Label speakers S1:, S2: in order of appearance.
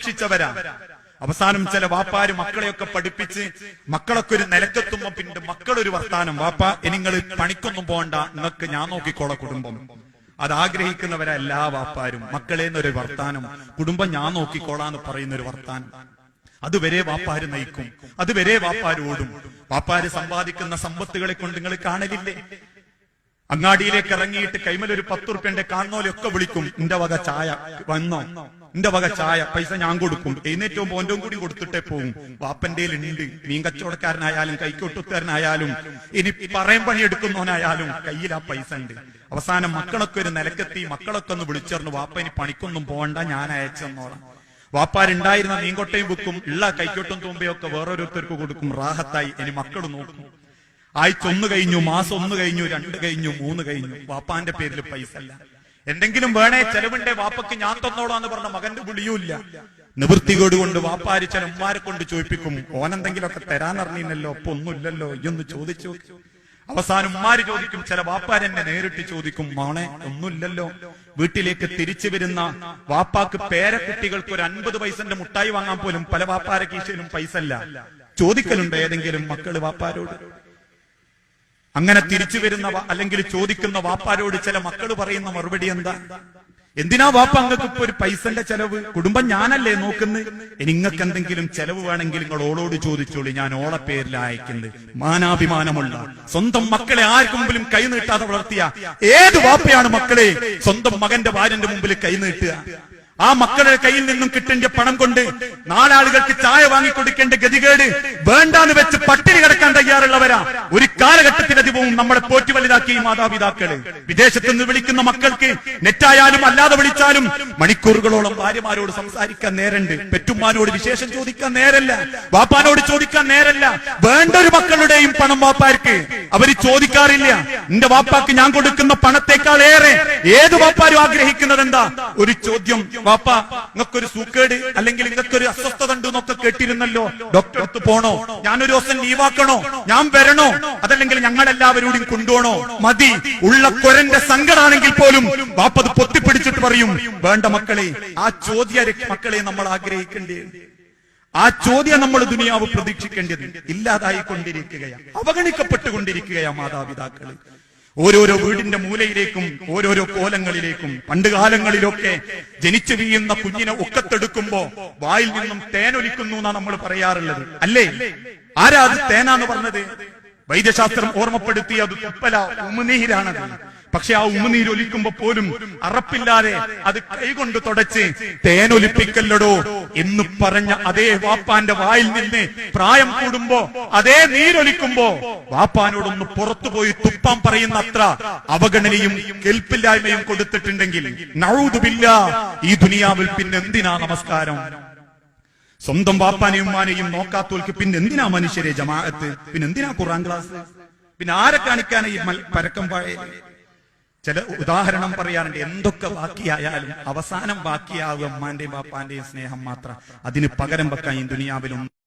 S1: സംരക്ഷിച്ചവരാ. അവസാനം ചില വാപ്പാര് മക്കളെയൊക്കെ പഠിപ്പിച്ച് മക്കളൊക്കെ ഒരു നിലക്കെത്തുമ്പോ പിന്നെ മക്കളൊരു വർത്താനം, വാപ്പ നിങ്ങൾ പണിക്കൊന്നും പോകണ്ട, നിങ്ങൾക്ക് ഞാൻ നോക്കിക്കോളാം കുടുംബം. അത് ആഗ്രഹിക്കുന്നവരാ എല്ലാ വാപ്പാരും. മക്കളേന്നൊരു വർത്താനം, കുടുംബം ഞാൻ നോക്കിക്കോളാന്ന് പറയുന്ന ഒരു വർത്താനം, അതുവരെ വാപ്പാര് നയിക്കും, അതുവരെ വാപ്പാര് ഓടും. വാപ്പാര് സമ്പാദിക്കുന്ന സമ്പത്തുകളെ കൊണ്ട് നിങ്ങൾ കാണലില്ലേ? അങ്ങാടിയിലേക്ക് ഇറങ്ങിയിട്ട് കൈമലൊരു 10 ഉറുപ്പ്യന്റെ കാണുന്നോലൊക്കെ വിളിക്കും, എന്റെ വക ചായ വന്നോ, എന്റെ വക ചായ, പൈസ ഞാൻ കൊടുക്കും. എഴുന്നേറ്റവും പോന്റവും കൂടി കൊടുത്തിട്ടേ പോകും. വാപ്പന്റെ ഉണ്ട്. മീൻ കച്ചവടക്കാരനായാലും കൈക്കൊട്ടുകാരനായാലും ഇനി പറയം പണിയെടുക്കുന്നവനായാലും കയ്യിൽ ആ പൈസ ഉണ്ട്. അവസാനം മക്കളൊക്കെ ഒരു നിലക്കെത്തി, മക്കളൊക്കെ ഒന്ന് വിളിച്ചേർന്നു, വാപ്പ ഇനി പണിക്കൊന്നും പോകണ്ട, ഞാൻ അയച്ചെന്നോളാം. വാപ്പാരുണ്ടായിരുന്ന മീൻകൊട്ടയും വിൽക്കും, ഉള്ള കൈക്കൊട്ടും തുമ്പയൊക്കെ വേറൊരുത്തർക്ക് കൊടുക്കും. റാഹത്തായി. ഇനി മക്കൾ നോക്കും. ആഴ്ച 1 കഴിഞ്ഞു, മാസം 1 കഴിഞ്ഞു, 2 കഴിഞ്ഞു, 3 കഴിഞ്ഞു. വാപ്പാന്റെ പേരിൽ പൈസ അല്ല. എന്തെങ്കിലും വേണേ ചെലവിന്റെ വാപ്പക്ക് ഞാൻ തന്നോളാന്ന് പറഞ്ഞ മകന്റെ വിളിയൂല്ല. നിവൃത്തികേട് കൊണ്ട് വാപ്പാര് ചില ഉമ്മാരെ കൊണ്ട് ചോദിപ്പിക്കും, ഓനെന്തെങ്കിലുമൊക്കെ തരാനറിഞ്ഞില്ലല്ലോ, അപ്പൊ ഒന്നുമില്ലല്ലോ, ഇയൊന്ന് ചോദിച്ചു. അവസാനം ഉമ്മാര് ചോദിക്കും, ചില വാപ്പാരെന്നെ നേരിട്ട് ചോദിക്കും, മോളെ ഒന്നുമില്ലല്ലോ. വീട്ടിലേക്ക് തിരിച്ചു വരുന്ന വാപ്പാക്ക് പേരക്കുട്ടികൾക്ക് ഒരു 50 പൈസന്റെ മുട്ടായി വാങ്ങാൻ പോലും പല വാപ്പാരെ കീശയിലും പൈസ അല്ല. ചോദിക്കലുണ്ട് ഏതെങ്കിലും മക്കള് വാപ്പാരോട്? അങ്ങനെ തിരിച്ചു വരുന്ന അല്ലെങ്കിൽ ചോദിക്കുന്ന വാപ്പാരോട് ചില മക്കൾ പറയുന്ന മറുപടി എന്താ? എന്തിനാ വാപ്പ അങ്ങക്ക് ഇപ്പൊ ഒരു പൈസന്റെ ചെലവ്? കുടുംബം ഞാനല്ലേ നോക്കുന്നത്. നിങ്ങൾക്ക് എന്തെങ്കിലും ചെലവ് വേണമെങ്കിൽ നിങ്ങൾ ഓളോട് ചോദിച്ചോളി, ഞാൻ ഓളെ പേരിൽ അയക്കുന്നത്. മാനാഭിമാനമുള്ള സ്വന്തം മക്കളെ ആർക്കും മുമ്പിലും കൈനീട്ടാതെ വളർത്തിയ ഏത് വാപ്പയാണ് മക്കളെ സ്വന്തം മകന്റെ ഭാര്യന്റെ മുമ്പിൽ കൈനീട്ടുക? ആ മക്കളുടെ കയ്യിൽ നിന്നും കിട്ടേണ്ട പണം കൊണ്ട് നാലാളുകൾക്ക് ചായ വാങ്ങിക്കൊടുക്കേണ്ട ഗതികേട് വേണ്ടാന്ന് വെച്ച് പട്ടിണി കിടക്കാൻ തയ്യാറുള്ളവരാ ഒരു കാലഘട്ടത്തിലധികവും നമ്മളെ പോറ്റി വലുതാക്കിയ മാതാപിതാക്കള്. വിദേശത്ത് നിന്ന് വിളിക്കുന്ന മക്കൾക്ക് നെറ്റായാലും അല്ലാതെ വിളിച്ചാലും മണിക്കൂറുകളോളം ഭാര്യമാരോട് സംസാരിക്കാൻ നേരണ്ട്. പെറ്റുമ്മാനോട് വിശേഷം ചോദിക്കാൻ നേരല്ല, വാപ്പാനോട് ചോദിക്കാൻ നേരല്ല. വേണ്ട ഒരു മക്കളുടെയും പണം വാപ്പാർക്ക് അവര് ചോദിക്കാറില്ല. എന്റെ വാപ്പാക്ക് ഞാൻ കൊടുക്കുന്ന പണത്തെക്കാൾ ഏറെ ഏത് വാപ്പാരും ആഗ്രഹിക്കുന്നത് എന്താ? ഒരു ചോദ്യം, വാപ്പ നിങ്ങൾക്കൊരു സൂക്കേട് അല്ലെങ്കിൽ നിങ്ങൾക്കൊരു അസ്വസ്ഥത ഉണ്ട് എന്നൊക്കെ കേട്ടിരുന്നല്ലോ, ഡോക്ടറെ അടുത്ത് പോണോ? ഞാനൊരു ദിവസം ലീവാക്കണോ? ഞാൻ വരണോ? അതല്ലെങ്കിൽ ഞങ്ങളെല്ലാവരോടും കൊണ്ടുപോണോ? മതി. ഉള്ള കൊരന്റെ സങ്കടാണെങ്കിൽ പോലും വാപ്പത് പൊത്തിപ്പിടിച്ചിട്ട് പറയും, വേണ്ട മക്കളെ. ആ ചോദ്യ മക്കളെ നമ്മൾ ആഗ്രഹിക്കേണ്ടത്, ആ ചോദ്യം നമ്മൾ ദുനിയാവ് പ്രതീക്ഷിക്കേണ്ടത് ഇല്ലാതായിക്കൊണ്ടിരിക്കുകയാണ്, അവഗണിക്കപ്പെട്ടുകൊണ്ടിരിക്കുകയാ മാതാപിതാക്കള്. ഓരോരോ വീടിന്റെ മൂലയിലേക്കും ഓരോരോ കോലങ്ങളിലേക്കും. പണ്ട് കാലങ്ങളിലൊക്കെ ജനിച്ചു വീഴുന്ന കുഞ്ഞിനെ ഒക്കത്തെടുക്കുമ്പോ വായിൽ നിന്നും തേനൊലിക്കുന്നു എന്നാണ് നമ്മൾ പറയാറുള്ളത്, അല്ലേ? ആരാ അത് തേനാന്ന് പറഞ്ഞത്? വൈദ്യശാസ്ത്രം ഓർമ്മപ്പെടുത്തിയ അത് തുപ്പല, ഉമിനീരാണത്. പക്ഷെ ആ ഉമിനീരൊലിക്കുമ്പോ പോലും അറപ്പില്ലാതെ അത് കൈകൊണ്ട് തുടച്ച് തേനൊലിപ്പിക്കല്ലടോ എന്ന് പറഞ്ഞ അതേ വാപ്പാന്റെ വായിൽ നിന്ന് പ്രായം കൂടുമ്പോ അതേ നീരൊലിക്കുമ്പോ വാപ്പാനോടൊന്ന് പുറത്തുപോയി തുപ്പാൻ പറയുന്ന അത്ര അവഗണനയും കേൾപ്പില്ലായ്മയും കൊടുത്തിട്ടുണ്ടെങ്കിൽ നഊദു ബില്ലാഹ്, ഈ ദുനിയാവിൽ പിന്നെന്തിനാ നമസ്കാരം? സ്വന്തം വാപ്പാനെയും ഉമ്മാനെയും നോക്കാത്തോൽക്ക് പിന്നെന്തിനാ മനുഷ്യരെ ജമാഅത്ത്? പിന്നെന്തിനാ ഖുർആൻ ക്ലാസ്? പിന്നെ ആരെ കാണിക്കാനാ ഈ പരക്കം പാഴേ? ചില ഉദാഹരണം പറയാറുണ്ട്, എന്തൊക്കെ ബാക്കിയായാലും അവസാനം ബാക്കിയാവുക ഉമ്മാന്റെയും ബാപ്പാന്റെയും സ്നേഹം മാത്രം. അതിന് പകരം വെക്കാൻ ഈ ദുനിയാവിലും